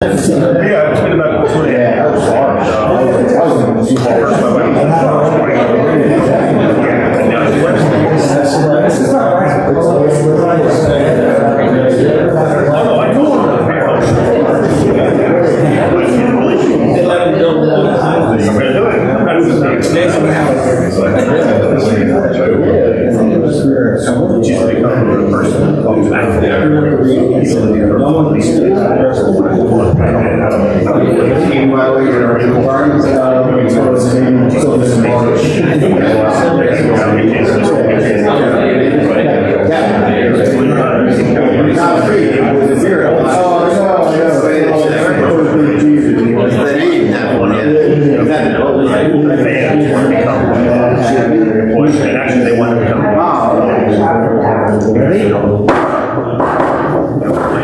Yeah, it's been about 20. Yeah, that was hard.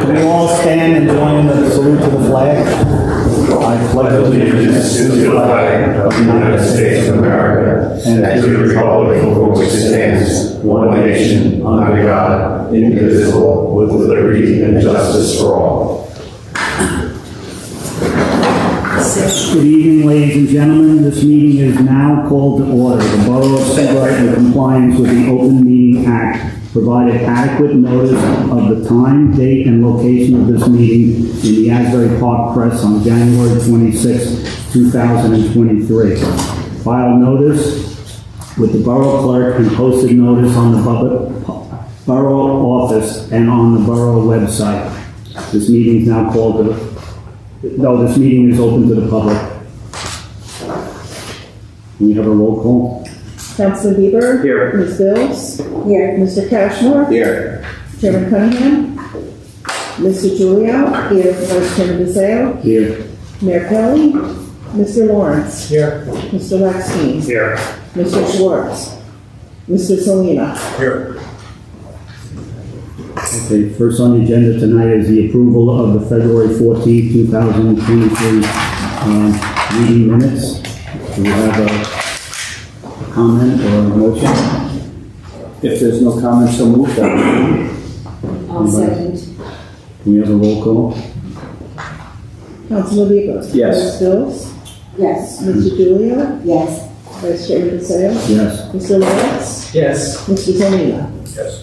Can we all stand and join in the salute to the flag? I pledge allegiance to the flag of the United States of America and to the republic for which it stands, one nation, under God, indivisible, with liberty and justice for all. Good evening, ladies and gentlemen. This meeting is now called to order. The Borough of Seabright, in compliance with the Open Meeting Act, provided adequate notice of the time, date, and location of this meeting in the Asbury Park Press on January 26, 2023. Filed notice with the Borough Clerk and posted notice on the Borough Office and on the Borough website. This meeting is now called to this meeting is open to the public. Can we have a roll call? Councilman Bieber. Here. Ms. Bills. Here. Mr. Cashmore. Here. Chairman Cunningham. Mr. Julio. Here. Vice Chairman DeSalle. Here. Mayor Kelly. Mr. Lawrence. Here. Mr. Lexstein. Here. Mr. Schwartz. Mr. Salina. Here. Okay, first on the agenda tonight is the approval of the February 14, 2023 meeting minutes. Do we have a comment or a motion? If there's no comments, so move that. I'll second. Can we have a roll call? Councilman Bieber. Yes. Ms. Bills. Yes. Mr. Julio. Yes. Vice Chairman DeSalle. Yes. Mr. Lawrence. Yes. Mr. Salina. Yes.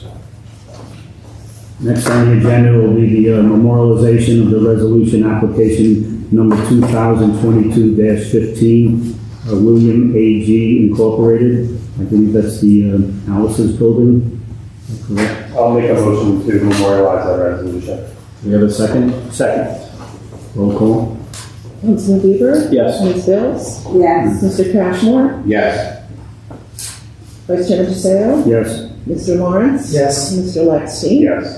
Next on the agenda will be the memorialization of the resolution application number 2022-15, William A.G. Incorporated. I believe that's the Alice's building. Is that correct? I'll make a motion to memorialize that resolution. Do we have a second? Second. Roll call. Councilman Bieber. Yes. Ms. Bills. Yes. Mr. Cashmore. Yes. Vice Chairman DeSalle. Yes. Mr. Lawrence. Yes. Mr. Lexstein. Yes.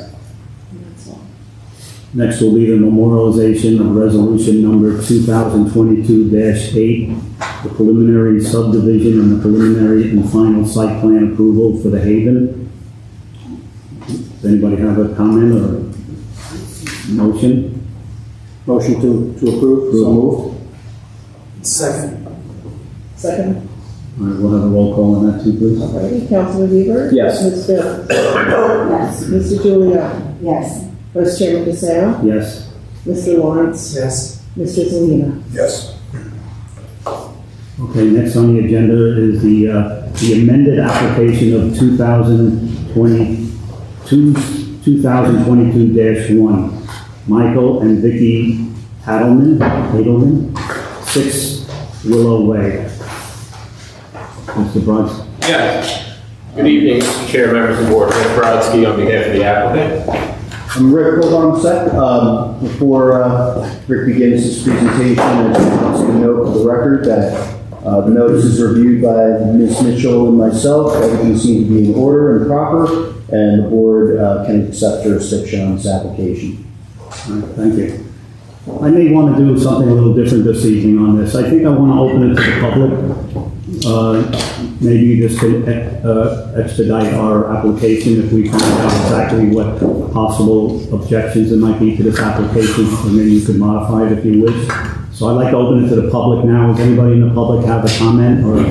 Next will be the memorialization of resolution number 2022-8, the preliminary subdivision and the preliminary and final site plan approval for the Haven. Does anybody have a comment or motion? Motion to approve? So moved. Second. All right, we'll have a roll call on that too, please. Alrighty, Councilman Bieber. Yes. Ms. Bills. Yes. Mr. Julio. Yes. Vice Chairman DeSalle. Yes. Mr. Lawrence. Yes. Mr. Salina. Yes. Okay, next on the agenda is the amended application of 2022-1, Michael and Vicky Hadelman, 6 Willow Way. Mr. Bronx. Yes. Good evening, Mr. Chair, members of the board. Rick Brodsky on behalf of the applicant. I'm Rick, hold on a sec. Before Rick begins his presentation, I just want to note for the record that the notice is reviewed by Ms. Mitchell and myself. Everything seems to be in order and proper, and the board can accept jurisdiction on this application. All right, thank you. I may want to do something a little different this evening on this. I think I want to open it to the public. Maybe this could expedite our application if we find out exactly what possible objections there might be to this application, or maybe you could modify it if you wish. So I'd like to open it to the public now. Does anybody in the public have a comment or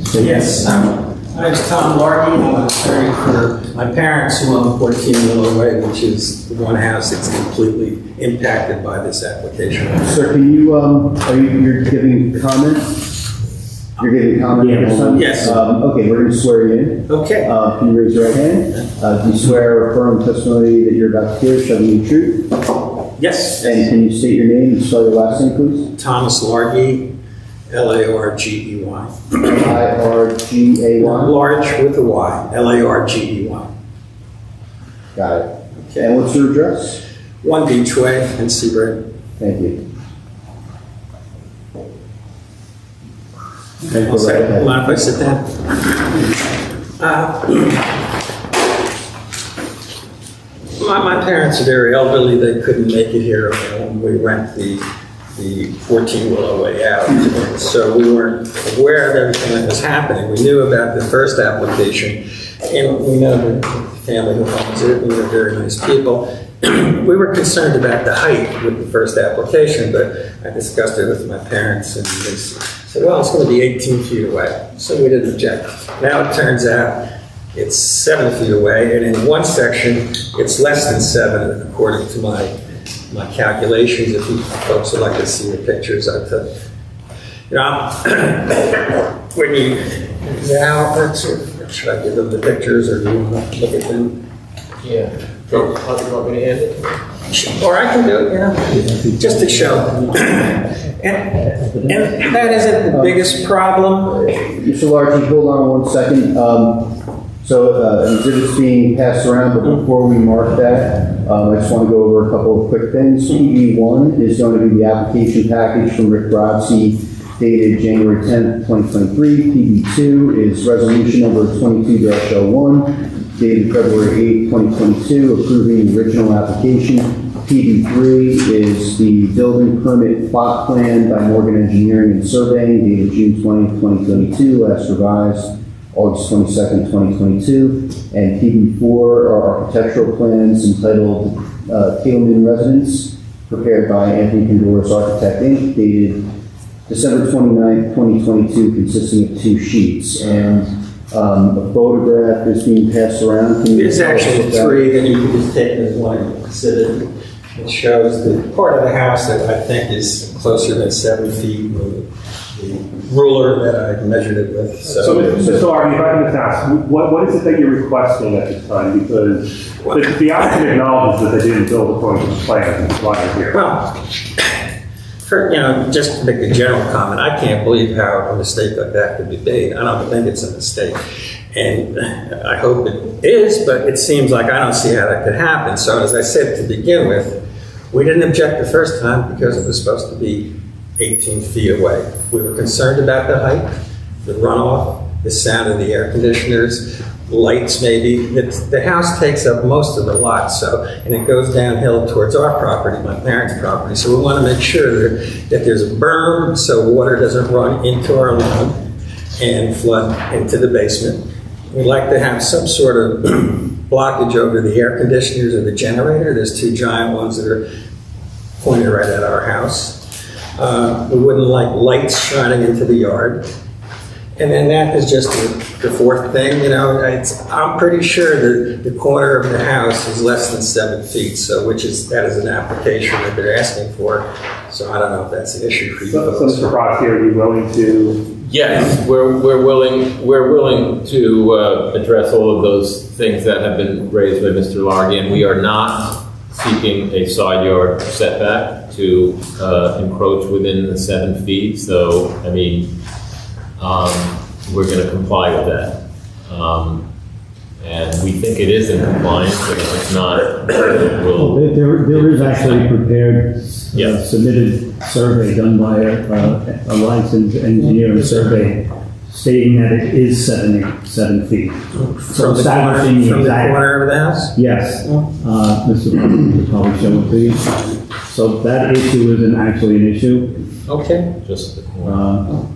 statement? Yes, my name is Tom Larky. I'm an attorney for My parents who own 14 Willow Way, which is the one house that's completely impacted by this application. Sir, can you, you're giving comment? You're giving comment at this time? Yes. Okay, we're going to swear you in. Okay. Can you raise your right hand? Do you swear or affirm the testimony that you're about to hear shall be the truth? Yes. And can you state your name and spell your last name, please? Thomas Largy, L-A-R-G-E-Y. I-R-G-A-Y? Large with a Y, L-A-R-G-E-Y. Got it. Okay, and what's your address? 1 Beachway in Seabright. Thank you. Okay, I'll go right ahead. mind if I sit down? My parents are very elderly. They couldn't make it here when we rent the 14 Willow Way out. So we weren't aware of everything that was happening. We knew about the first application, and we know the family who owns it. We were very nice people. We were concerned about the height with the first application, but I discussed it with my parents, and they said, well, it's going to be 18 feet away. So we didn't object. Now it turns out it's 7 feet away, and in one section, it's less than 7, according to my calculations. If you folks would like to see the pictures I took. You know, when you, now, should I give them the pictures, or do you want to look at them? Yeah. Do you want me to hand it? Or I can do it, just to show. And that isn't the biggest problem. Mr. Largy, hold on 1 second. So exhibits being passed around, but before we mark that, I just want to go over a couple of quick things. PB1 is going to be the application package from Rick Brodsky dated January 10th, 2023. PB2 is resolution number 22-01 dated February 8th, 2022, approving the original application. PB3 is the building permit plot plan by Morgan Engineering and Surveying dated June 20th, 2022, last revised August 22nd, 2022. And PB4 are architectural plans entitled Taleman Residence, prepared by Anthony Pandora's Architect Inc., dated December 29th, 2022, consisting of 2 sheets. And a photograph is being passed around. There's actually 3 that you can just take as one exhibit. It shows the part of the house that I think is closer than 7 feet with the ruler that I measured it with. So, Mr. Largy, if I can just ask, what is it that you're requesting at this time? Because the applicant acknowledges that they didn't build according to the plan. That's why they're here. Well, just to make a general comment, I can't believe how a mistake like that could be made. I don't think it's a mistake. And I hope it is, but it seems like I don't see how that could happen. So as I said to begin with, we didn't object the first time because it was supposed to be 18 feet away. We were concerned about the height, the runoff, the sound of the air conditioners, lights maybe. The house takes up most of the lot, and it goes downhill towards our property, my parents' property. So we want to make sure that there's a berm so water doesn't run into our lawn and flood into the basement. We'd like to have some sort of blockage over the air conditioners or the generator. There's 2 giant ones that are pointed right at our house. We wouldn't like lights shining into the yard. And then that is just the 4th thing, I'm pretty sure that the corner of the house is less than 7 feet, that is an application that they're asking for. So I don't know if that's an issue for you. So Mr. Brodsky, are you willing to? Yes, we're willing to address all of those things that have been raised by Mr. Largy, and we are not seeking a side yard setback to encroach within the 7 feet. So, I mean, we're going to comply with that. And we think it is in compliance, but if it's not, we'll... There is actually a prepared, submitted survey done by a licensed engineer and survey stating that it is 7 feet. So establishing From the exact- corner of the house? Yes. Mr. Brodsky could probably show it to you. So that issue isn't actually an issue. Okay. Just the corner.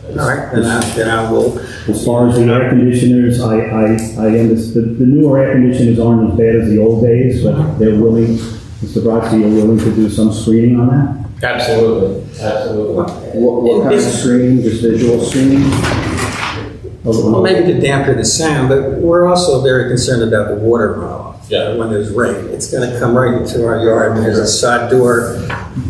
All right, then I will. As far as the air conditioners, I understand the newer air conditioners aren't as bad as the old days, but they're willing, Mr. Brodsky, you're willing to do some screening on that? Absolutely. What kind of screening? Just visual screening? Well, maybe to dampen the sound, but we're also very concerned about the water runoff. Yeah. When there's rain, it's going to come right into our yard. And there's a side door.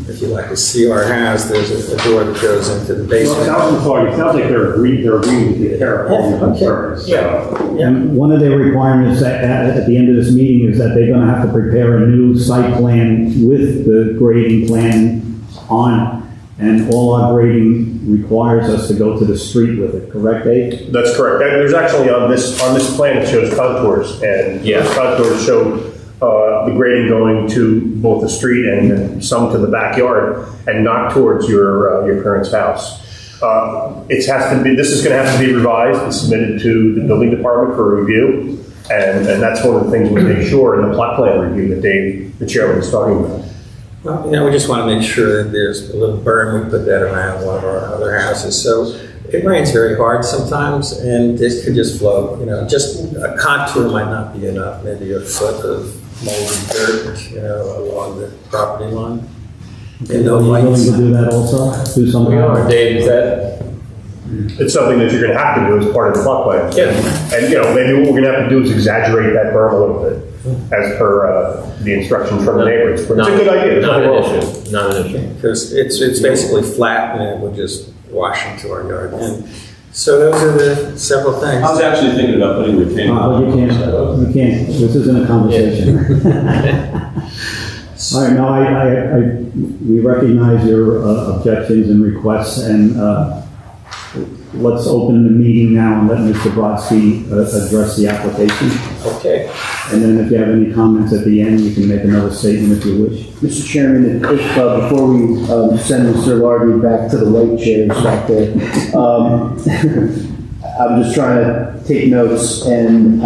If you like to see our house, there's a door that goes into the Well, it basement. sounds like they're agreeing to take care of all your concerns. So. Yeah. And one of their requirements at the end of this meeting is that they're gonna have to prepare a new site plan with the grading plan on, and all our grading requires us to go to the street with it, correct, Dave? That's correct. There's actually on this plan, it shows contours, and Yeah. those contours show the grading going to both the street and then some to the backyard, and not towards your parents' house. This is going to have to be revised and submitted to the building department for review, and that's one of the things we make sure in the plot plan review that the chairman was talking about. Well, we just want to make sure that there's a little berm. We put that around one of our other houses. So it rains very hard sometimes, and this could just flow. Just a contour might not be enough. Maybe a foot of moldy dirt, along the property line. And no Are you willing lights. to do that also? Do something? We are, Dave, is that? It's something that you're going to have to do as part of the plot plan. Yeah. And, maybe what we're going to have to do is exaggerate that berm a little bit, as per the instructions from the neighbors. But it's a good idea. There's Not nothing an wrong. issue, not an issue. Because it's basically flat, and it will just wash into our yard. And so those are the several things. I was actually thinking about putting retaining But you can't, this isn't a conversation. All right, no, we recognize your objections and requests, and let's open the meeting now and let Mr. Brodsky address the application. Okay. And then if you have any comments at the end, you can make another statement if you wish. Mr. Chairman, if before we send Mr. Largy back to the white chairs back there, I'm just trying to take notes, and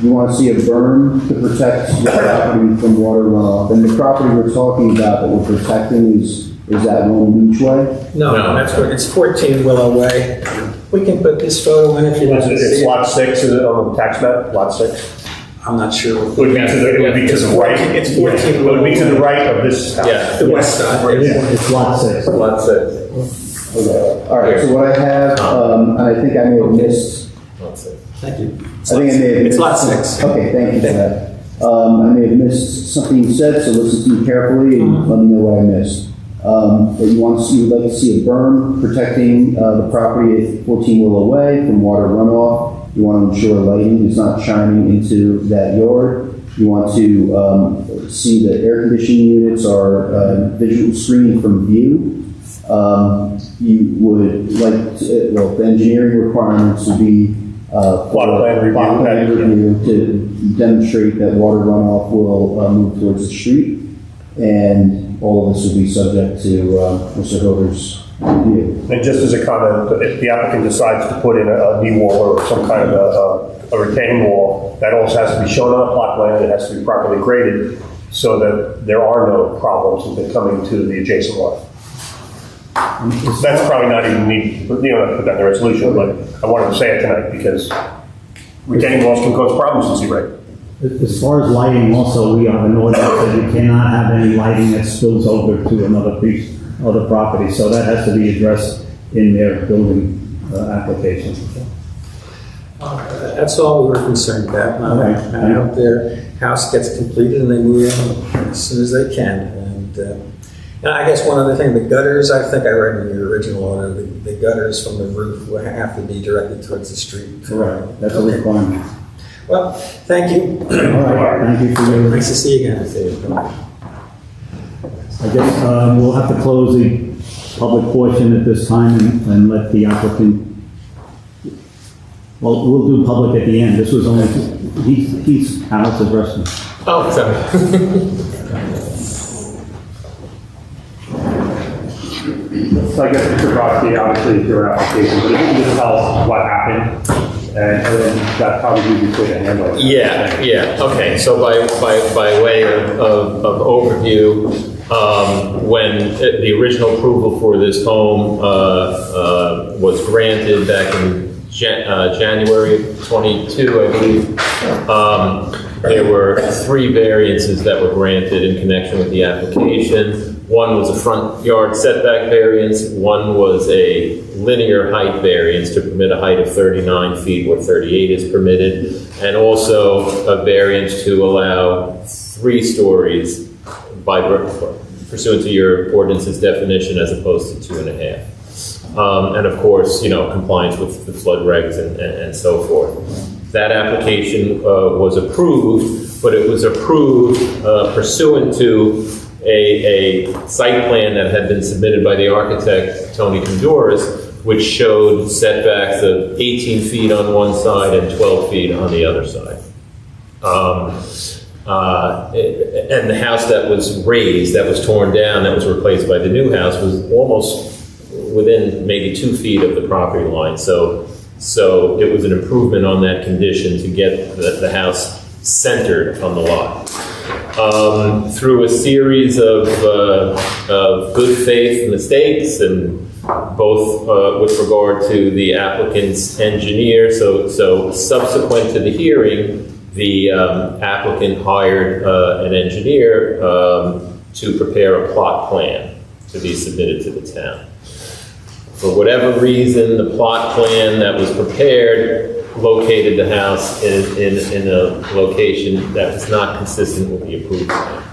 you want to see a berm to protect the property from water runoff. And the property we're talking about that we're protecting is that one beachway? No, that's what, it's 14 Willow Way. We can put this photo in if you want to see It's it. lot 6, is it on the tax map? Lot 6? I'm not sure. It would be to the right. It's 14 It would be to the right of this house. Yeah. The west side. Yeah, it's lot 6. Lot 6. Okay. All right, so what I have, and I think I may have missed, Lot 6. Thank you. I think I may have missed. It's lot 6. Okay, thank you for that. I may have missed something you said, so listen to me carefully and let me know what I missed. That you would like to see a berm protecting the property at 14 Willow Way from water runoff. You want to ensure lighting is not shining into that yard. You want to see that air conditioning units are visual screened from view. You would like to, the engineering requirements would be Plot plan review. plot plan review to demonstrate that water runoff will move towards the street. And all of this would be subject to Mr. Hoder's review. And just as a comment, if the applicant decides to put in a knee wall or some kind of a retaining wall, that also has to be shown on a plot plan, and it has to be properly graded so that there are no problems with it coming to the adjacent lot. That's probably not even needed, put that in the resolution, but I wanted to say it tonight because retaining walls can cause problems in C-rate. As far as lighting also, we have an ordinance that you cannot have any lighting that spills over to another piece, other property. So that has to be addressed in their building application. That's all we were concerned about. I hope their house gets completed and they move in as soon as they can. And I guess one other thing, the gutters, I think I read in the original order, the gutters from the roof will have to be directed towards the street. Correct. That's a requirement. Well, thank you. All right, thank you for your, Nice to see you again. I guess we'll have to close the public portion at this time and let the applicant, well, we'll do public at the end. This was only, he's Alice addressing. Oh, sorry. So I guess Mr. Brodsky, obviously, your application, but if you can just tell us what happened, and then that probably be the way to handle it. Yeah, okay, so by way of overview, when the original approval for this home was granted back in January of 22, I believe, there were 3 variances that were granted in connection with the application. One was a front yard setback variance, one was a linear height variance to permit a height of 39 feet where 38 is permitted, and also a variance to allow 3 stories pursuant to your ordinance's definition as opposed to 2.5. And of course, compliance with the flood regs and so forth. That application was approved, but it was approved pursuant to a site plan that had been submitted by the architect, Tony Condouris, which showed setbacks of 18 feet on one side and 12 feet on the other side. And the house that was raised, that was torn down, that was replaced by the new house, was almost within maybe 2 feet of the property line. So it was an improvement on that condition to get the house centered on the lot. Through a series of good faith mistakes, and both with regard to the applicant's engineer, so subsequent to the hearing, the applicant hired an engineer to prepare a plot plan to be submitted to the town. For whatever reason, the plot plan that was prepared located the house in a location that was not consistent with the approved plan.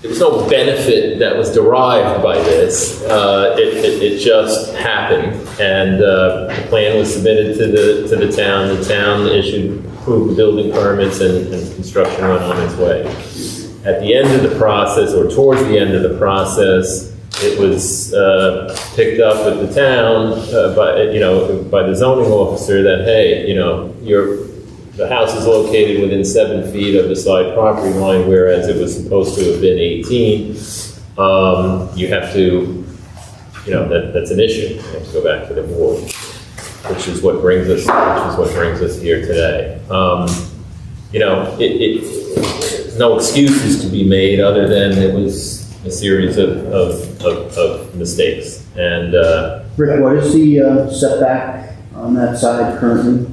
There was no benefit that was derived by this. It just happened, and the plan was submitted to the town. The town approved the building permits, and construction went on its way. At the end of the process, or towards the end of the process, it was picked up at the town by the zoning officer that, hey, the house is located within 7 feet of the side property line, whereas it was supposed to have been 18. You have to, that's an issue. You have to go back to the board, which is what brings us here today. No excuses to be made other than it was a series of mistakes. And Rick, what is the setback on that side currently?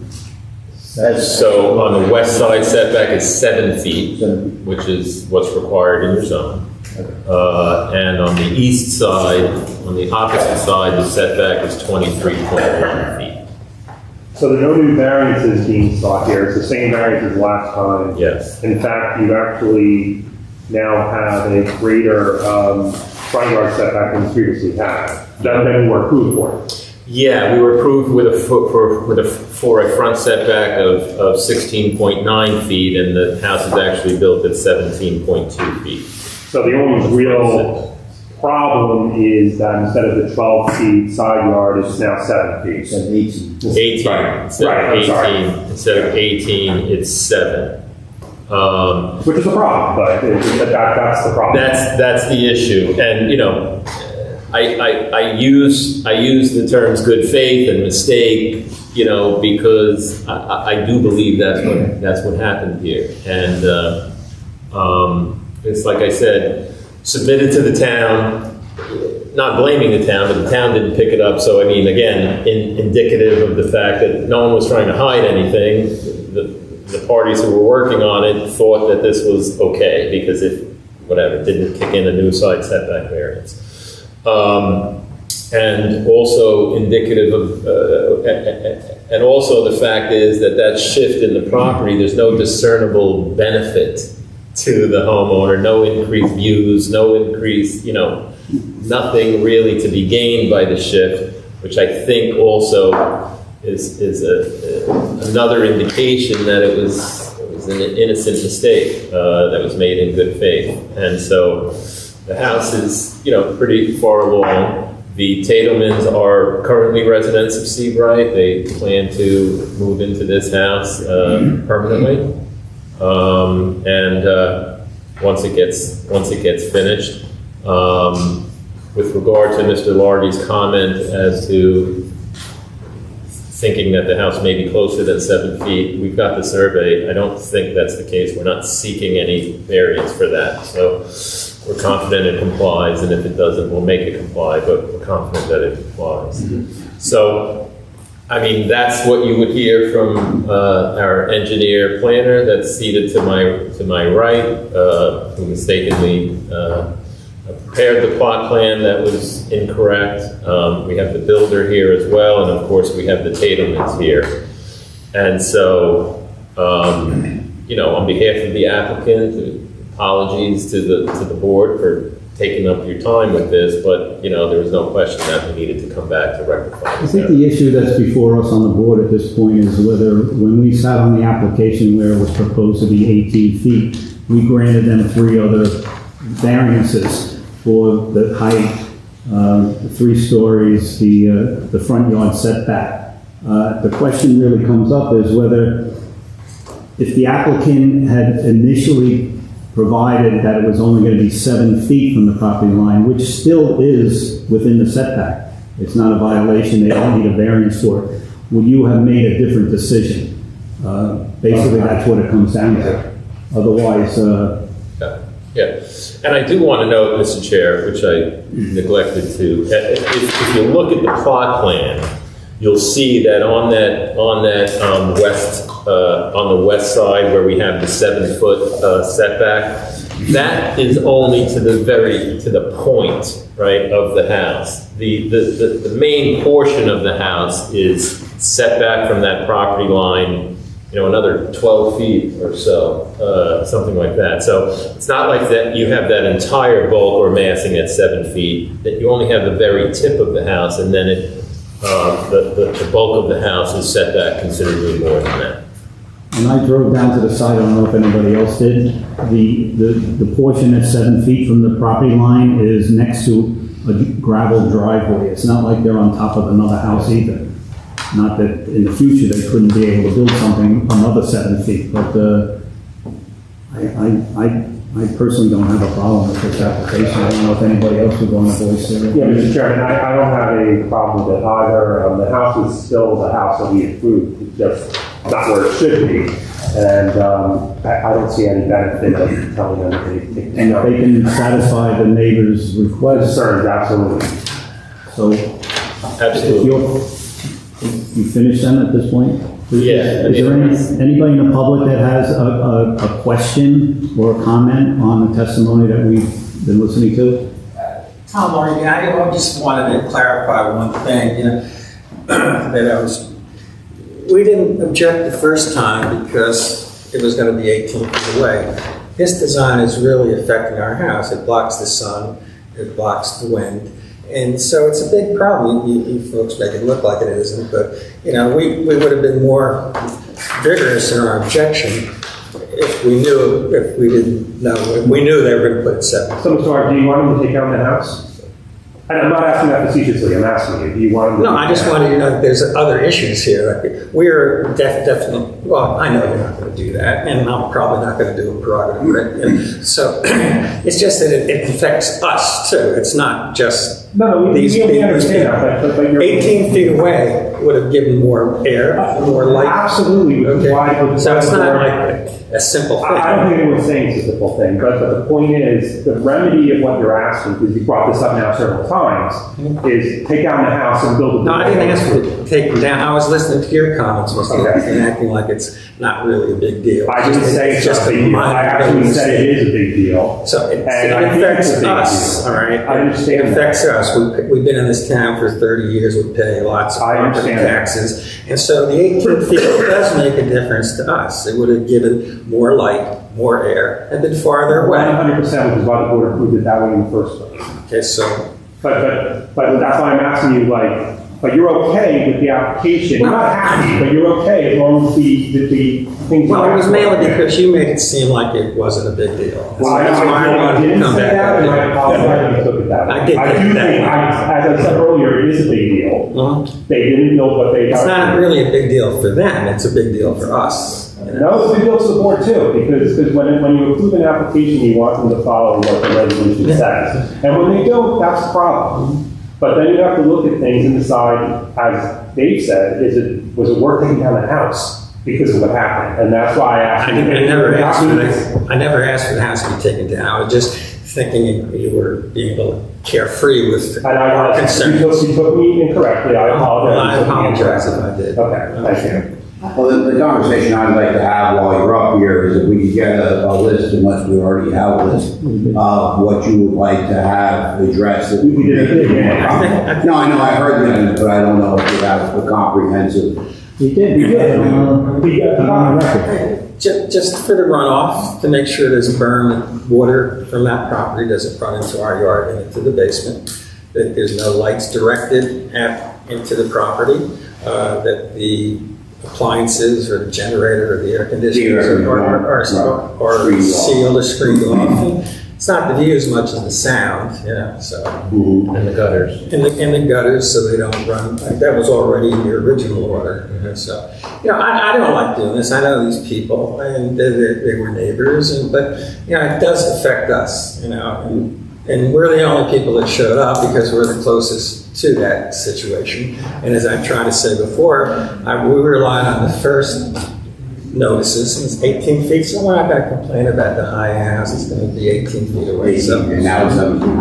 So on the west side, setback is 7 feet, 7 feet. which is what's required in your zone. And on the east side, on the opposite side, the setback is 23.1 feet. So there are no new variances being sought here. It's the same variance as last time. Yes. In fact, you actually now have a greater front yard setback than you previously had. That then were approved for. Yeah, we were approved for a front setback of 16.9 feet, and the house is actually built at 17.2 feet. So the only real problem is that instead of the 12 feet side yard, it's now 7 feet. Said 18. 18. Right. Instead of 18, it's 7. Which is a problem, but that's the problem. That's the issue, and I use the terms good faith and mistake, because I do believe that's what happened here, and it's like I said, submitted to the town. Not blaming the town, but the town didn't pick it up. So I mean, again, indicative of the fact that no one was trying to hide anything. The parties who were working on it thought that this was okay because it didn't kick in a new side setback variance. And also indicative of, and also the fact is that shift in the property, there's no discernible benefit to the homeowner, no increased views, no increased, nothing really to be gained by the shift, which I think also is another indication that it was an innocent mistake that was made in good faith. And so the house is, pretty far along. The Tadelmans are currently residents of Seabright. They plan to move into this house permanently. Once it gets finished. With regard to Mr. Largy's comment as to thinking that the house may be closer than 7 feet, we've got the survey. I don't think that's the case. We're not seeking any variance for that. So we're confident it complies, and if it doesn't, we'll make it comply, but we're confident that it complies. Mm-hmm. So I mean, that's what you would hear from our engineer planner that's seated to my right, who mistakenly prepared the plot plan that was incorrect. We have the builder here as well, and of course we have the Tatumans here. And so, on behalf of the applicant, apologies to the board for taking up your time with this, but there was no question that we needed to come back to rectify I this. think the issue that's before us on the board at this point is whether, when we sat on the application where it was proposed to be 18 feet, we granted them 3 other variances for the height, the 3 stories, the front yard setback. The question really comes up is whether, if the applicant had initially provided that it was only going to be 7 feet from the property line, which still is within the setback. It's not a violation, they don't need a variance for it. Would you have made a different decision? Basically, that's what it comes down to. Otherwise, Yeah, and I do want to note, Mr. Chair, which I neglected to, if you look at the plot plan, you'll see that on the west side where we have the 7-foot setback, that is only to the point, right, of the house. The main portion of the house is set back from that property line, another 12 feet or so, something like that. So it's not like that you have that entire bulk or massing at 7 feet, that you only have the very tip of the house, and then the bulk of the house is set back considerably more than that. when I drove down to the site, I don't know if anybody else did, the portion that's 7 feet from the property line is next to a gravel driveway. It's not like they're on top of another house either. Not that in the future they couldn't be able to build something another 7 feet, but I personally don't have a problem with this application. I don't know if anybody else would want to voice it. Yeah, Mr. Chairman, I don't have a problem with it either. The house is still the house that we approved, it's just not where it should be. And I don't see any benefit of telling them that they And if they can satisfy the neighbor's request, concerns, absolutely. so Absolutely. if you finish them at this point? Yeah. Is there anybody in the public that has a question or a comment on the testimony that we've been listening to? Tom Morgan, I just wanted to clarify one thing, we didn't object the first time because it was going to be 18 feet away. This design is really affecting our house. It blocks the sun, it blocks the wind. And so it's a big problem. You folks make it look like it isn't, but we would have been more vigorous in our objection if we knew if we knew they were going to put it 7. So, Mr. Hart, do you want them to take down the house? And I'm not asking that facetiously, I'm asking you, do you want them to? No, I just wanted you to know that there's other issues here. Like, we're definitely, well, I know you're not going to do that, and I'm probably not going to do a prerogative, right? So it's just that it affects us too. It's not just these we people. understand that, but you're 18 feet away would have given more air, more light. Absolutely. Okay. So it's not like a simple thing. I don't think anyone's saying it's a simple thing, but the point is, the remedy of what you're asking, because you brought this up now several times, is take down the house and build a. No, I didn't ask you to take them down. I was listening to your comments, Mr. Okay. and acting like it's not really a big deal. I didn't say it's just a big deal. I actually said it is a big deal. So it And I think affects it's a big us, deal. all right? I understand It affects us. We've been in this town for 30 years. We pay lots of I property understand that. taxes. And so the 18 feet does make a difference to us. It would have given more light, more air, and been farther away. 100%, which is why the board approved it that way in the first place. Okay, so But that's why I'm asking you, but you're okay with the application. You're not happy, but you're okay as long as the things. well, it was you mainly asked for. because you made it seem like it wasn't a big deal. Well, That's why I I wanted to didn't come say back that, up and I here. apologize that you took it that way. I did do take it that think, way. as I said earlier, it is a big deal. Mhm. They didn't build what they. It's not really a big deal for them. It's a big deal for us. No, it's a big deal to the board too, because when you approve an application, you want them to follow what the resolution says. And when they don't, that's the problem. But then you have to look at things and decide, as Dave said, was it worth taking down the house because of what happened? And that's why I asked. I never asked for the house to be taken down. I was just thinking you were being a little carefree with And I, concerns. you took me incorrectly, I apologize. I apologize if I did. Okay, thank you. Well, the conversation I'd like to have while you're up here is if we could get a list, unless we already have a list, of what you would like to have addressed. That we did it. No, I know, I heard that, but I don't know if you have a comprehensive. We did. On the record. Just for the runoff, to make sure there's berm, water from that property doesn't run into our yard and into the basement, that there's no lights directed into the property, that the appliances or the generator or the air conditioners are sealed or screened off. It's not the view as much as the sound, so. And the gutters. In the gutters, so they don't run, that was already in the original order, so. I don't like doing this, I know these people, and they were neighbors, but, it does affect us, and we're the only people that showed up because we're the closest to that situation. And as I tried to say before, we relied on the first notices, and it's 18 feet, so we're not going to complain about the high house, it's going to be 18 feet away. So. And now it's 17. I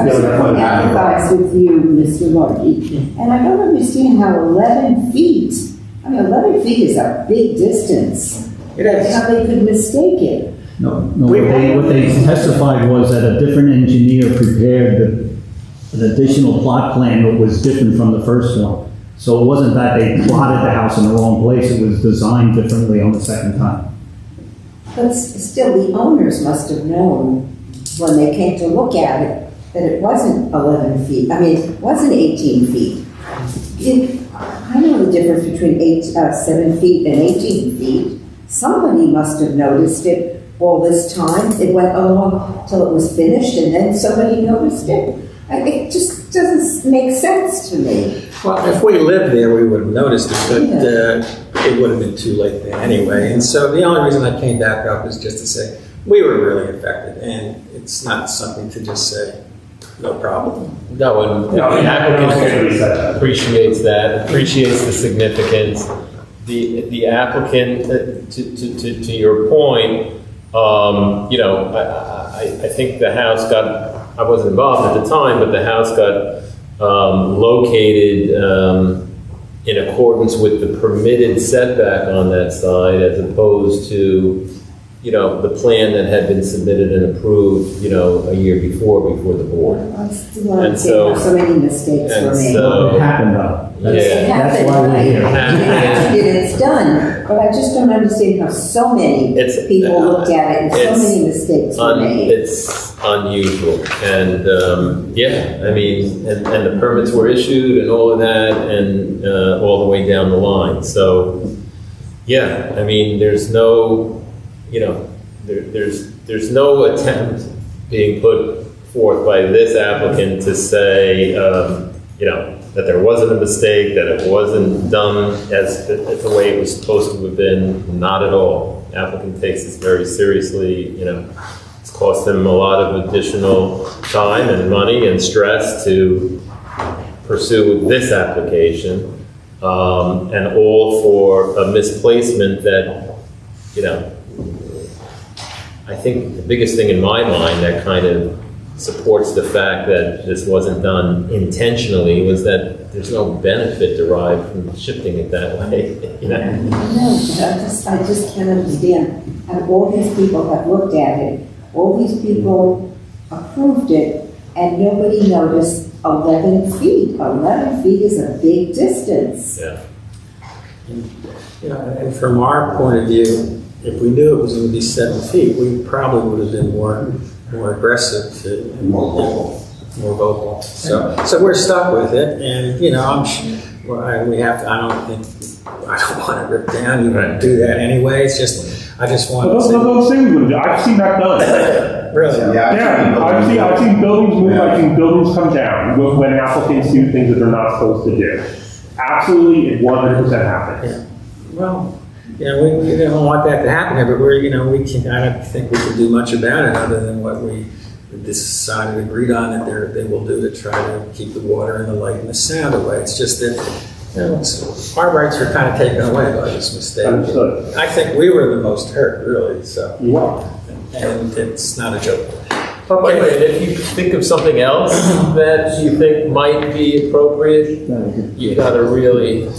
certainly empathize with you, Mr. Larky, and I don't understand how 11 feet, 11 feet is a big distance. It is. How they could mistake it. No, what they testified was that a different engineer prepared an additional plot plan that was different from the first one. So it wasn't that they plotted the house in the wrong place, it was designed differently on the second time. But still, the owners must have known when they came to look at it that it wasn't 11 feet. It wasn't 18 feet. I know the difference between 7 feet and 18 feet. Somebody must have noticed it all this time. It went along till it was finished, and then somebody noticed it. It just doesn't make sense to me. Well, if we lived there, we would have noticed it, but it would have been too late then anyway. And so the only reason I came back up is just to say we were really affected, and it's not something to just say, no problem. No, and the applicant appreciates the significance. The applicant, to your point, I think the house I wasn't involved at the time, but the house got located in accordance with the permitted setback on that side, as opposed to, the plan that had been submitted and approved, a year before the board. I still understand how so many mistakes were made. It happened though. That's why we're here. It's done, but I just don't understand how so many people looked at it and so many mistakes were made. It's unusual, and and the permits were issued and all of that, and all the way down the line. So, there's no, there's no attempt being put forth by this applicant to say, that there wasn't a mistake, that it wasn't done as the way it was supposed to have been. Not at all. The applicant takes this very seriously. It's cost them a lot of additional time and money and stress to pursue this application, and all for a misplacement that, I think the biggest thing in my mind that kind of supports the fact that this wasn't done intentionally was that there's no benefit derived from shifting it that way. No, I just can't understand how all these people have looked at it, all these people approved it, and nobody noticed 11 feet. 11 feet is a big distance. Yeah. And from our point of view, if we knew it was going to be 7 feet, we probably would have been more aggressive and more vocal. So we're stuck with it, and we have to. I don't want to rip down. You want to do that anyway. It's just I just want. Those things, I've seen that done. Really? Yeah. I've seen buildings move. I've seen buildings come down when applicants do things that they're not supposed to do. Absolutely, it 100% happens. Yeah. Well. We don't want that to happen here, but I don't think we can do much about it other than what we decided, agreed on that they will do to try to keep the water and the light and the sound away. It's just that, our rights are kind of taken away by this mistake. Understood. I think we were the most hurt, really, so. You are. and it's not a joke. Okay, and if you think of something else that you think might be appropriate, you got a really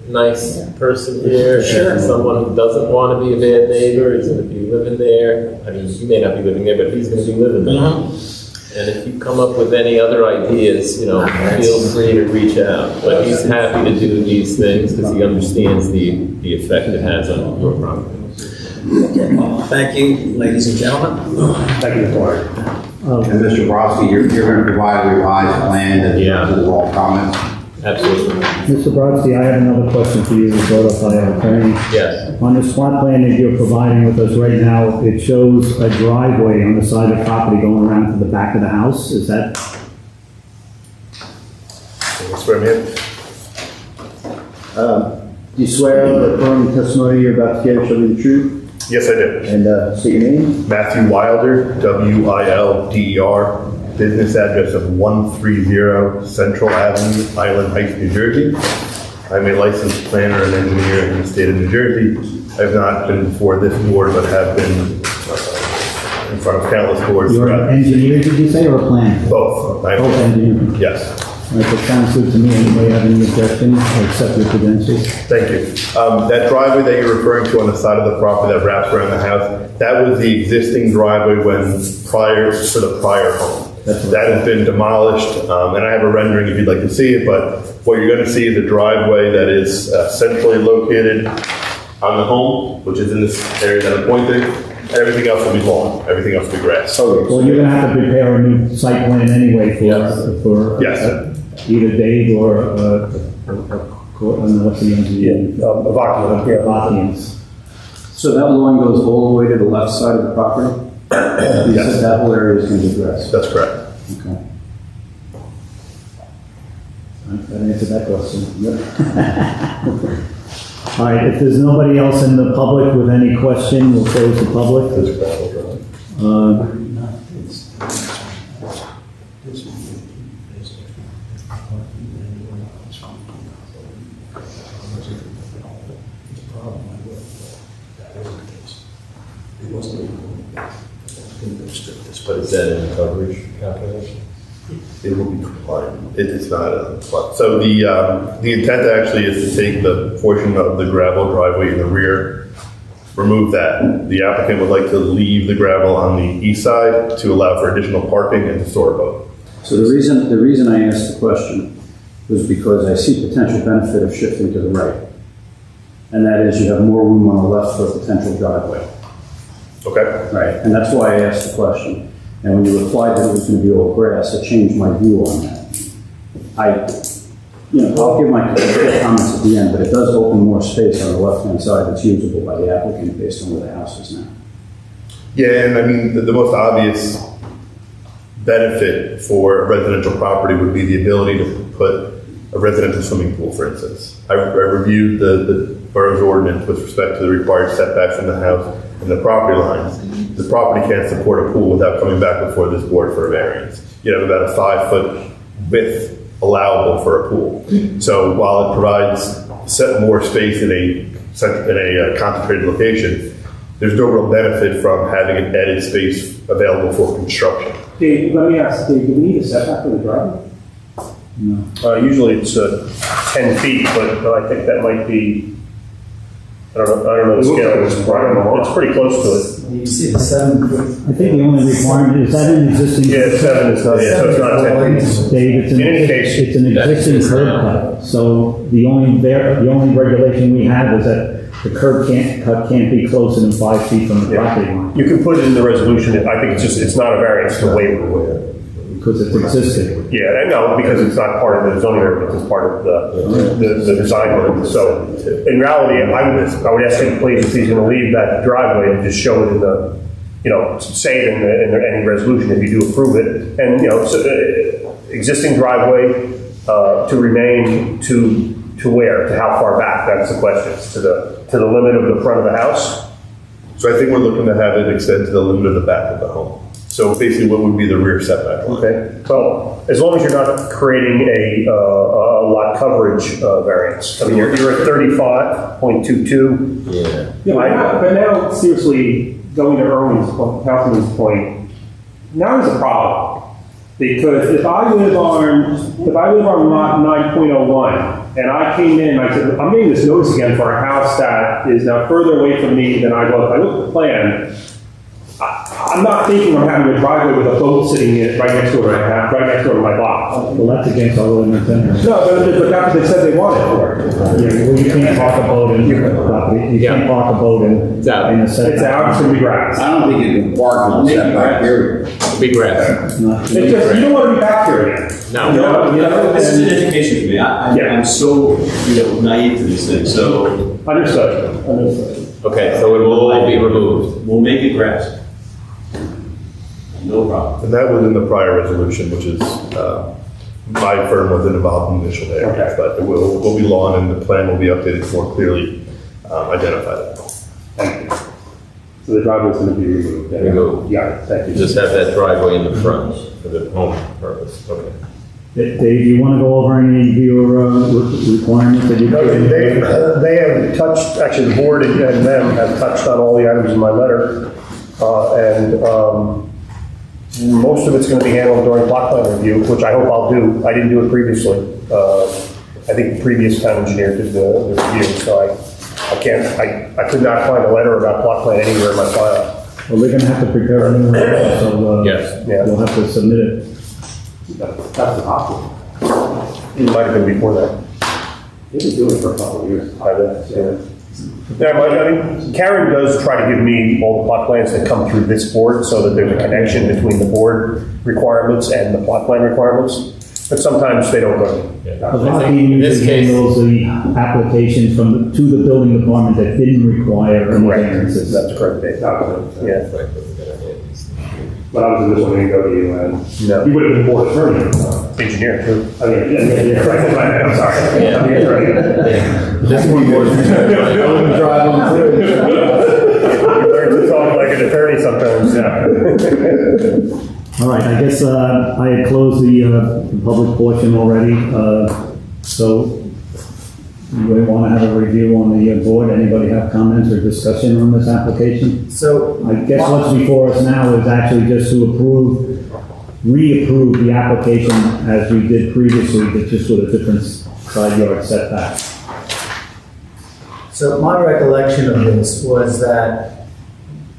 nice person here, Sure. someone who doesn't want to be a bad neighbor, is going to be living there. I mean, he may not be living there, but he's going to be living there. And if you come up with any other ideas, feel free to reach out. But he's happy to do these things because he understands the effect it has on your property. Thank you, ladies and gentlemen. Thank you, Board. And Mr. Brodsky, you're going to provide a revised plan that addresses all comments? Absolutely. Mr. Brodsky, I have another question for you, brought up by our attorney. Yes. On the plot plan that you're providing with us right now, it shows a driveway on the side of the property going around to the back of the house. Is that? Swear me in. Do you swear that the affirmative testimony you're about to give shall be the truth? Yes, I did. And state your name. Matthew Wilder, Wilder, business address of 130 Central Avenue, Island Heights, New Jersey. I'm a licensed planner and engineer in the state of New Jersey. I've not been before this board, but have been in front of countless boards. You're an engineer, did you say, or a planner? Both. Both engineer. Yes. All right, that sounds good to me. Anybody have any objections? I accept your credentials. Thank you. That driveway that you're referring to on the side of the property that wraps around the house, that was the existing driveway for the prior home. That has been demolished, and I have a rendering if you'd like to see it, but what you're going to see is a driveway that is centrally located on the home, which is in this area that I'm pointing, and everything else will be lawn, everything else will be grass. Well, you're gonna have to prepare a new site plan anyway for Yes. either Dave or what's the engineer? Avakian. So that lawn goes all the way to the left side of the property? You said that whole area is going to be grass? That's correct. Okay. That answered that question. All right, if there's nobody else in the public with any question, we'll close the public. But is that in the coverage calculation? It will be compliant. It's not a, so the intent actually is to take the portion of the gravel driveway in the rear, remove that. The applicant would like to leave the gravel on the east side to allow for additional parking and to store a boat. So the reason I asked the question was because I see potential benefit of shifting to the right. And that is you have more room on the left for a potential driveway. Okay? Right, and that's why I asked the question. And when you replied that it was going to be all grass, it changed my view on that. I'll give my comments at the end, but it does open more space on the left-hand side that's usable by the applicant based on where the house is now. Yeah, and I mean, the most obvious benefit for a residential property would be the ability to put a residential swimming pool, for instance. I reviewed the borough's ordinance with respect to the required setbacks in the house and the property lines. The property can't support a pool without coming back before this board for a variance. You have about a 5-foot width allowable for a pool. So while it provides more space in a concentrated location, there's no real benefit from having an added space available for construction. Dave, let me ask, Dave, do we need a setback for the driveway? Usually it's 10 feet, but I think that might be, I don't know the scale. It's pretty close to it. You see the 7 foot. I think the only requirement, is that an existing? Yeah, 7 is not, so it's not 10 feet. Dave, it's In any case, it's an existing curb cut, so the only regulation we have is that the curb can't be closer than 5 feet from the property line. You can put it in the resolution. I think it's not a variance, it's a waiver. Because it's existing. Yeah, no, because it's not part of the zoning ordinance, it's part of the design ordinance. So in reality, I would ask him, please, if he's gonna leave that driveway, and just show it in the, say it in any resolution if you do approve it. And, existing driveway to remain to where? To how far back? That's the question. To the limit of the front of the house? So I think we're looking to have it extend to the limit of the back of the home. So basically, what would be the rear setback? Okay. Well, as long as you're not creating a lot coverage variance. I mean, you're at 35.22. Yeah. Yeah, but now, seriously, going to Councilman's point, now is a problem. Because if I live on lot 9.01, and I came in and I said, I'm getting this notice again for a house that is now further away from me than I was. I look at the plan, I'm not thinking I'm having a driveway with a boat sitting in it right next door to my block. Well, that's against our ordinance anyway. No, but that's what they said they wanted for it. Yeah, well, you can't park a boat in your property. You can't park a boat in a setback. It's out, it's gonna be grass. I don't think you can park in the setback period. Big grass. It's just, you don't want to be back here again. No. This is an education for me. I'm so, naive to these things, so. Understood. Okay, so it will all be removed. We'll make it grass. No problem. And that was in the prior resolution, which is, my firm wasn't involved in the initial day. Okay. But it will be lawn and the plan will be updated to more clearly identify that. Thank you. So the driveway's gonna be removed. Removed. Yeah, thank you. Just have that driveway in the front for the home purpose. Okay. Dave, you want to go over any of your requirements that you? They have touched, actually the board and them have touched on all the items in my letter. Most of it's going to be handled during plot plan review, which I hope I'll do. I didn't do it previously. I think the previous town engineer did the review, so I could not find a letter about plot plan anywhere in my file. Well, they're gonna have to prepare a new letter, so, Yes. Yeah. you'll have to submit it. That's the option. It might have been before that. They've been doing it for a couple of years. Yeah, but I mean, Karen does try to give me all the plot plans that come through this board so that there's a connection between the board requirements and the plot plan requirements. But sometimes they don't go. Lockie in this usually case- handles the applications to the building department that didn't require any variances. That's correct, Dave. Yeah. But I was initially gonna go to you and No. you would have been board attorney. Engineer, too. I mean, yeah, right, I'm sorry. Yeah. I'm the attorney. This one was. You learn to talk like an attorney sometimes. Yeah. All right, I guess I had closed the public portion already, so we want to have a review on the board. Anybody have comments or discussion on this application? So, I guess what's before us now is actually just to reapprove the application as we did previously, but just with a different side yard setback. so my recollection of this was that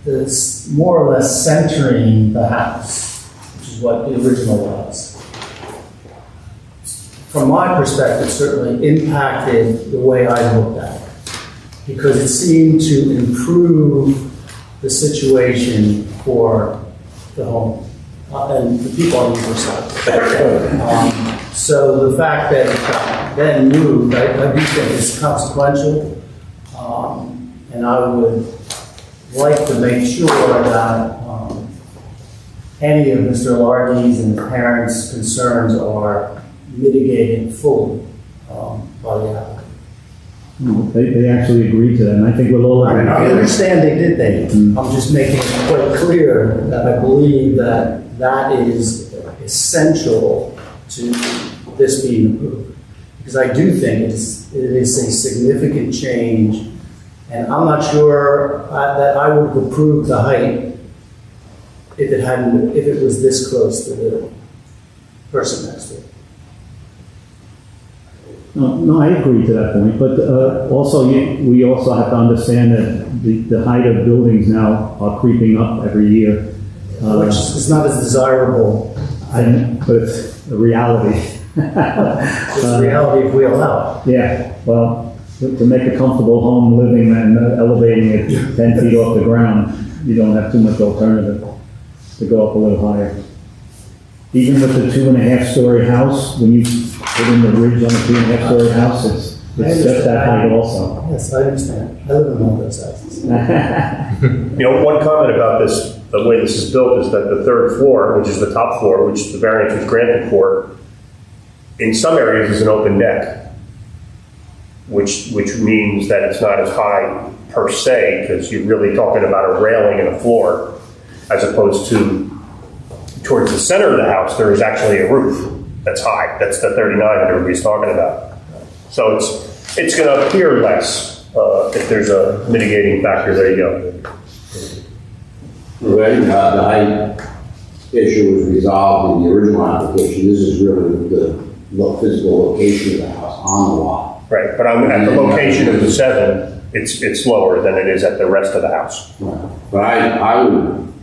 this more or less centering the house, which is what the original was, from my perspective, certainly impacted the way I looked at it. Because it seemed to improve the situation for the home and the people on either side. So the fact that it got then moved, I do think is consequential. And I would like to make sure that any of Mr. Largy's and the parents' concerns are mitigated fully by the applicant. They actually agreed to that, and I think we'll all agree. I understand they did that. I'm just making it quite clear that I believe that that is essential to this being approved. Because I do think it is a significant change, and I'm not sure that I would have approved the height if it was this close to the person next to it. No, I agree to that point, but also we also have to understand that the height of buildings now are creeping up every year. Which is not as desirable. But it's a reality. It's a reality if we allow it. Yeah, well, to make a comfortable home living and elevating it 10 feet off the ground, you don't have too much alternative to go up a little higher. Even with the 2.5-story house, when you put in the ridge on a 2.5-story house, it's just that height also. Yes, I understand. I live in one of those houses. You know, one comment about this, the way this is built, is that the third floor, which is the top floor, which the variance was granted for, in some areas is an open deck, which means that it's not as high per se, because you're really talking about a railing and a floor, as opposed to towards the center of the house, there is actually a roof that's high. That's the 39 that everybody's talking about. So it's going to appear less if there's a mitigating factor. There you go. Okay, the height issue was resolved in the original application. This is really the physical location of the house on the lot. Right, but at the location of the 7, it's lower than it is at the rest of the house. Right. But I would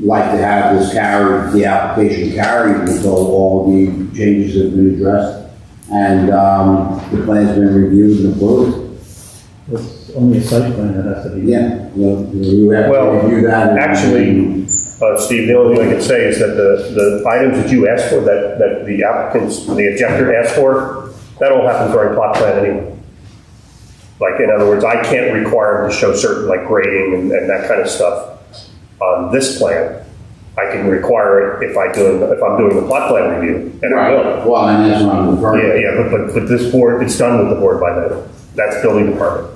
like to have this carried, the application carried until all the changes have been addressed and the plan's been reviewed and approved. It's only a site plan that has to be. Yeah, you have to Well, review that. actually, Steve, the only thing I can say is that the items that you asked for, that the applicants, the objector asked for, that all happens during plot plan anyway. Like, in other words, I can't require them to show certain, like, grading and that kind of stuff on this plan. I can require it if I'm doing the plot plan review, and I will. Right, well, and that's what I'm referring to. Yeah, but this board, it's done with the board by then. That's building department.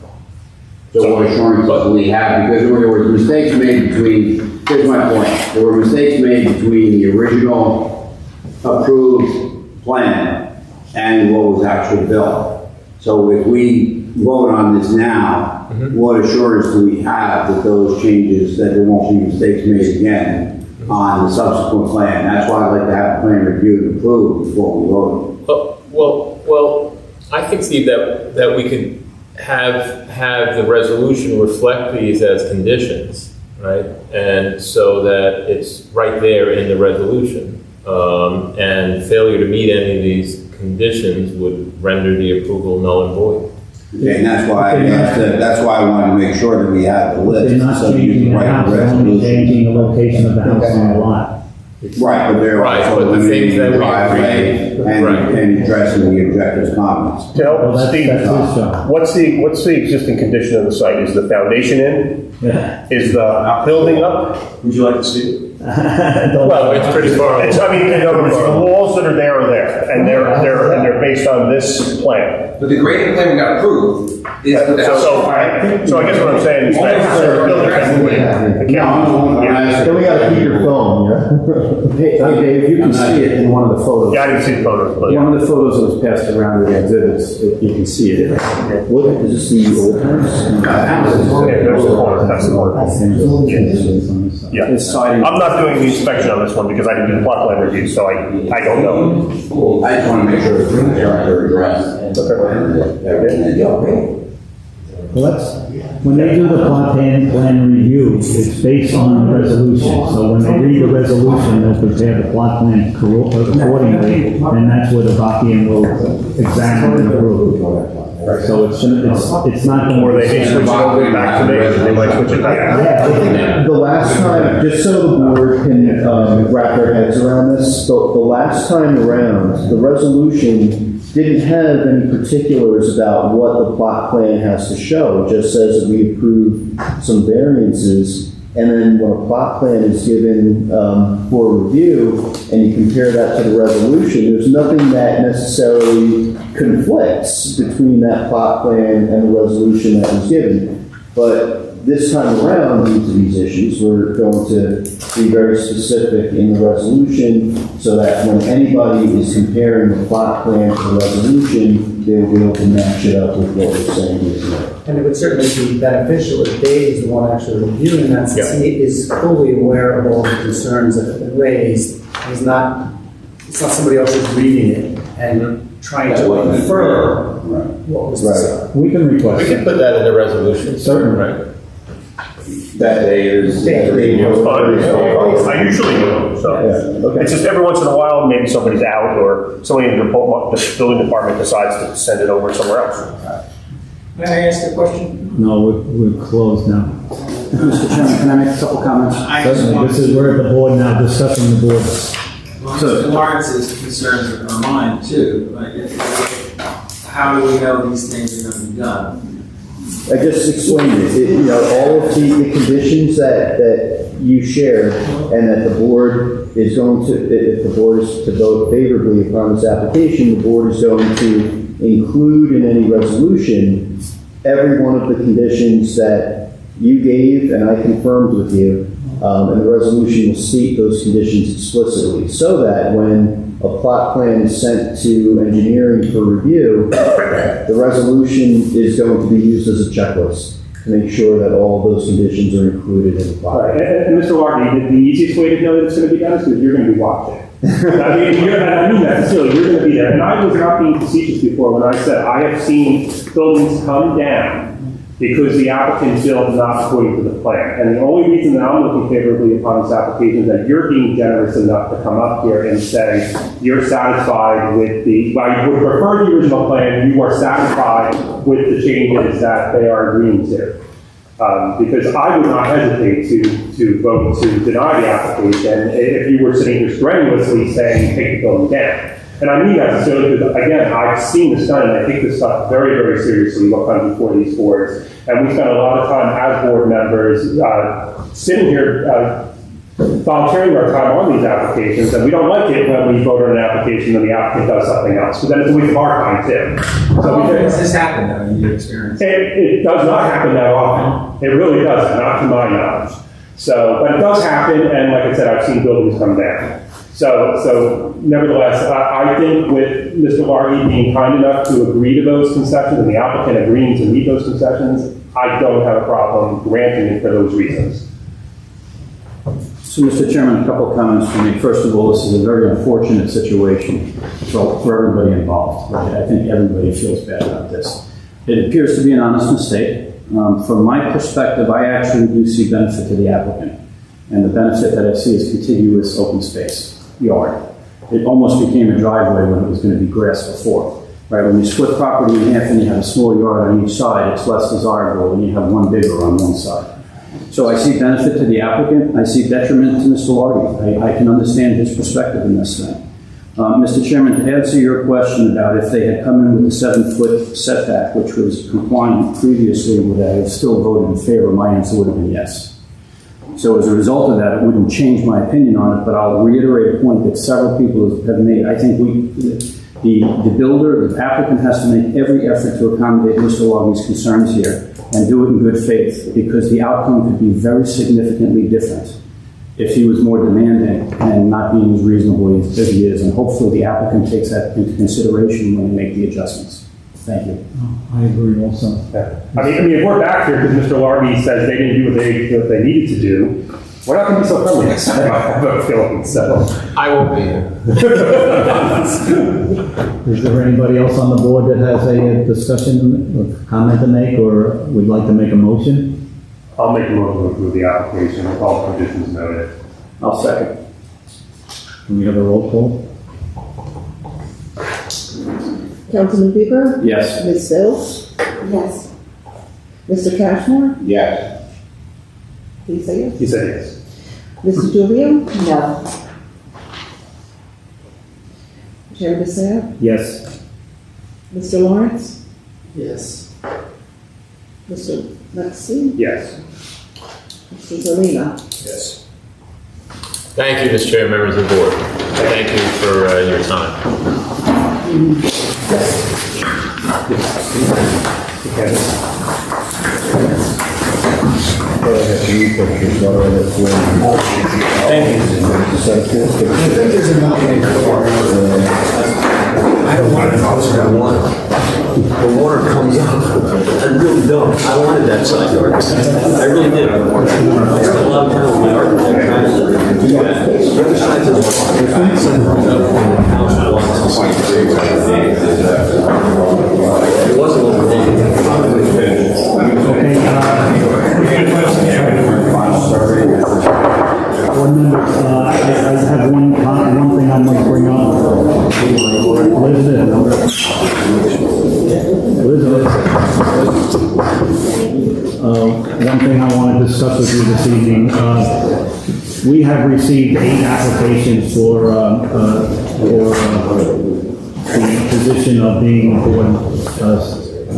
So what assurances do we have? Because there were mistakes made between, here's my point, there were mistakes made between the original approved plan and what was actually built. So if we vote on this now, what assurance do we have that those changes, that there won't be mistakes made again on the subsequent plan? That's why I'd like to have the plan reviewed and approved before we vote. Well, I think, Steve, that we could have the resolution reflect these as conditions, right? And so that it's right there in the resolution. And failure to meet any of these conditions would render the approval null and void. Okay, and that's why I wanted to make sure that we had the list. They're not so you changing can the write house, the they're only resolution. changing the location of the house on the lot. Right, but they're Right, also but the things limiting that the we driveway Right. and addressing the objector's comments. To help Well, that's Steve, his job. what's the existing condition of the site? Is the foundation in? Yeah. Is the building up? Would you like to see it? Well, it's pretty far It's, I mean, in other words, the walls that are there, and they're based on this plan. But the grading plan we got approved is for the house. So I guess what I'm saying is that the building can the county. Then we gotta keep your phone, yeah? Hey, Dave, you can see it in one of the photos. Yeah, I didn't see the photos, but One of the photos that was passed around the exhibits, you can see it. What, is this the old house? yeah, there's the corner, that's the corner. Yeah. It's siding. I'm not doing the inspection on this one because I didn't do the plot plan review, so I don't know. I just want to make sure that they're addressed. Well, when they do the plot plan review, it's based on the resolution. So when they read the resolution, they'll prepare the plot plan accordingly, and that's where the Bachian will examine and approve. So it's not going to. Or they may switch it over back to me, they might switch it back. Yeah, I think the last time, just so the board can wrap their heads around this, the last time around, the resolution didn't have any particulars about what the plot plan has to show. It just says that we approve some variances, and then when a plot plan is given for review, and you compare that to the resolution, there's nothing that necessarily conflicts between that plot plan and the resolution that was given. But this time around, due to these issues, we're going to be very specific in the resolution so that when anybody is comparing the plot plan to the resolution, they'll be able to match it up with what we're saying here. And it would certainly be beneficial if Dave is the one actually reviewing that, since he is fully aware of all the concerns that have been raised. It's not somebody else who's reading it and trying to infer what was decided. We can request. We can put that in the resolution. Certainly. Right. That day is. I usually do, so. Okay. It's just every once in a while, maybe somebody's out or somebody in the building department decides to send it over somewhere else. May I ask a question? No, we're closed now. Mr. Chairman, can I make a couple comments? Certainly. We're at the board now, discussing the board. Mr. Lawrence's concerns are mine too. Like, how do we know these things are going to be done? I just explained it, all of the conditions that you shared and that the board is going to, if the board is to vote favorably upon this application, the board is going to include in any resolution every one of the conditions that you gave and I confirmed with you, and the resolution will state those conditions explicitly so that when a plot plan is sent to engineering for review, the resolution is going to be used as a checklist. to make sure that all of those conditions are included in the All right, project. and Mr. Larky, the easiest way to know that it's going to be done is because you're going to be watching. I mean that sincerely, you're going to be there. And I was not being facetious before when I said I have seen buildings come down because the applicant built not according to the plan. And the only reason that I'm looking favorably upon this application is that you're being generous enough to come up here and say you're satisfied with while you would prefer the original plan, you are satisfied with the changes that they are agreeing to. Because I would not hesitate to vote to deny the application if you were sitting here strenuously saying take the building down. And I mean that sincerely because, again, I've seen this done, and I take this stuff very, very seriously what comes before these boards. And we spend a lot of time as board members sitting here volunteering our time on these applications, and we don't like it when we vote on an application and the applicant does something else, because then it's a waste of our time too. So Does this happen though in your experience? it does not happen that often. It really doesn't, not to my knowledge. So, but it does happen, and like I said, I've seen buildings come down. So nevertheless, I think with Mr. Larky being kind enough to agree to those concessions and the applicant agreeing to meet those concessions, I don't have a problem granting it for those reasons. So, Mr. Chairman, a couple of comments from me. First of all, this is a very unfortunate situation for everybody involved. Right? I think everybody feels bad about this. It appears to be an honest mistake. From my perspective, I actually do see benefit to the applicant. And the benefit that I see is contiguous open space, yard. It almost became a driveway when it was going to be grass before. Right? When you split property in half and you have a small yard on each side, it's less desirable when you have one bigger on one side. So I see benefit to the applicant. I see detriment to Mr. Larky. I can understand his perspective in this thing. Mr. Chairman, to answer your question about if they had come in with a 7-foot setback, which was compliant previously, would I have still voted in favor? My answer would have been yes. So as a result of that, it wouldn't change my opinion on it, but I'll reiterate a point that several people have made. I think the builder, the applicant has to make every effort to accommodate Mr. Larky's concerns here and do it in good faith, because the outcome could be very significantly different if he was more demanding and not being as reasonable as he is. And hopefully the applicant takes that into consideration when they make the adjustments. Thank you. I agree also. Yeah. I mean, if we're back here because Mr. Larky says they didn't do what they needed to do, we're not going to be so friendly next time. I have a feeling so. I won't be here. Is there anybody else on the board that has a discussion or comment to make, or would like to make a motion? I'll make a motion to approve the application with all conditions noted. I'll second. Can we have a roll call? Councilman Bieber? Yes. Ms. Sills? Yes. Mr. Cashmore? Yes. Please say yes. He said yes. Mr. Julio? No. Chair Bissell? Yes. Mr. Lawrence? Yes. Mr. Lexi? Yes. Mr. Zelina? Yes. Thank you, Mr. Chair, members of the board. Thank you for your time. I don't want it closer to water. The water comes up. I really don't. I wanted that side yard. I really did. I spent a lot of time with my architect trying to do that. The other side of the it wasn't overwhelming. Board members, I have one thing I'd like to bring up. Elizabeth. One thing I want to discuss with you this evening. We have received 8 applications for the position of being a board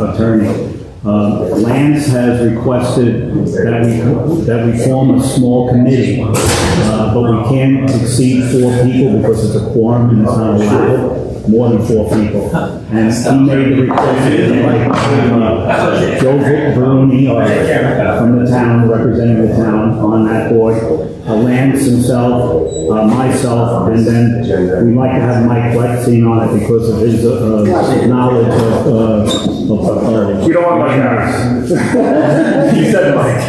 attorney. Lance has requested that we form a small committee, but we can't exceed 4 people because it's a quorum and it's not allowed. more than 4 people. And he made the request, like, Joe Veroni, from the town, representing the town on that board, Lance himself, myself, and then we'd like to have Mike Lexine on it because of his knowledge of You don't want Mike now. You said Mike.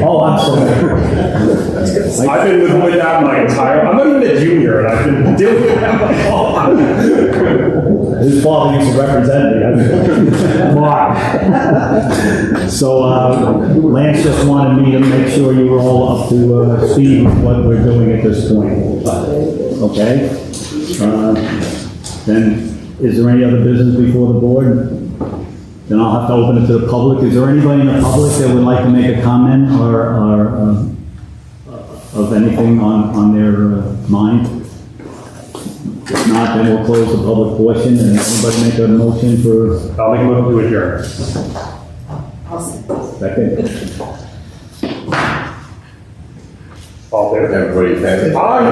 Oh, I'm sorry. I've been living with that my entire, I'm not even a junior, and I've been dealing with that my whole life. His father used to represent me. Mark. So, Lance just wanted me to make sure you were all up to speed with what we're doing at this point. Okay? Then, is there any other business before the board? Then I'll have to open it to the public. Is there anybody in the public that would like to make a comment or of anything on their mind? If not, then we'll close the public portion and anybody make a motion for... I'll make a motion to adjourn. Second. All there. Everybody, Aye.